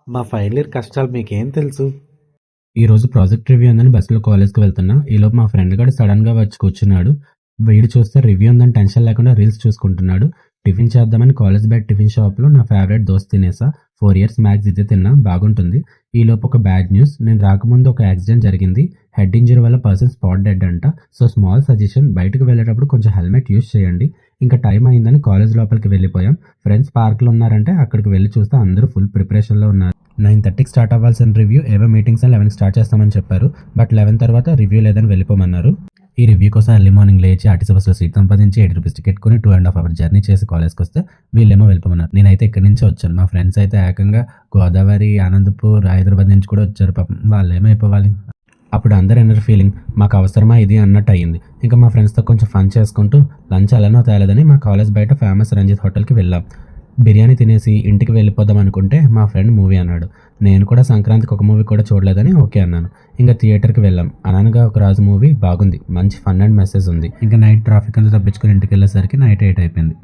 మా final year కష్టాలు మీకేం తెలుసు? ఈ రోజు ప్రాజెక్ట్ రివ్యూ ఉందని బస్సులో కాలేజ్కి వెళ్తున్నా. ఈలోపు మా ఫ్రెండ్ గాడు సడన్ గా వచ్చి కూర్చున్నాడు. వీడు చూస్తే రివ్యూ ఉందని టెన్షన్ లేకుండా రీల్స్ చూసుకుంటున్నాడు. టిఫిన్ చేద్దామని కాలేజ్ బయట టిఫిన్ షాప్ లో నా ఫేవరెట్ దోస్త్ తినేసా. 4 years మ్యాక్స్ ఇది తిన్నా, బాగుంటుంది. ఈలోపు ఒక బ్యాడ్ న్యూస్, నేను రాకముందు ఒక యాక్సిడెంట్ జరిగింది. హెడ్ ఇంజరీ వల్ల పర్సన్ స్పాట్ డెడ్ అంట. సో స్మాల్ సజెషన్, బయటకు వెళ్ళేటప్పుడు కొంచెం హెల్మెట్ యూస్ చేయండి. ఇంకా టైం అయిందని కాలేజ్ లోపలికి వెళ్ళిపోయాం. ఫ్రెండ్స్ పార్క్ లో ఉన్నారంటే అక్కడికి వెళ్ళి చూస్తే అందరూ ఫుల్ ప్రిపరేషన్ లో ఉన్నారు. 9:30కి స్టార్ట్ అవ్వాల్సిన రివ్యూ ఏవో మీటింగ్స్ 11కి స్టార్ట్ చేస్తామని చెప్పారు. బట్ 11 తర్వాత రివ్యూ లేదని వెళ్ళిపోమన్నారు. ఈ రివ్యూ కోసం ఎర్లీ మార్నింగ్ లేచి ఆర్టీసీ బస్సులో సీట్ సంపాదించి 80 రూపీస్ టికెట్ కొని 2.5 hours జర్నీ చేసి కాలేజ్కి వస్తే వీళ్ళేమో వెళ్ళిపోమన్నారు. నేనైతే ఇక్కడి నుంచే వచ్చాను. మా ఫ్రెండ్స్ అయితే ఏకంగా గోదావరి, ఆనందపూర్, హైదరాబాద్ నుంచి కూడా వచ్చారు. పాపం వాళ్ళేమో అయిపోవాలి. అప్పుడు అందరు ఎన్నర్ ఫీలింగ్, మాకు అవసరమా ఇది అన్నట్టు అయ్యింది. ఇంకా మా ఫ్రెండ్స్తో కొంచెం ఫన్ చేసుకుంటూ లంచ్ అలానో తేలేదని మా కాలేజ్ బయట ఫేమస్ రంజిత్ హోటల్కి వెళ్ళాం. బిర్యానీ తినేసి ఇంటికి వెళ్ళిపోదాం అనుకుంటే మా ఫ్రెండ్ మూవీ అన్నాడు. నేను కూడా సంక్రాంతికి ఒక మూవీ కూడా చూడలేదని ఓకే అన్నాను. ఇంకా థియేటర్కి వెళ్ళాం. అననగా ఒక రాజు మూవీ బాగుంది, మంచి ఫన్ అండ్ మెసేజ్ ఉంది. ఇంకా నైట్ ట్రాఫిక్ అంతా తప్పించుకుని ఇంటికి వెళ్ళేసరికి నైట్ 8 అయిపోయింది.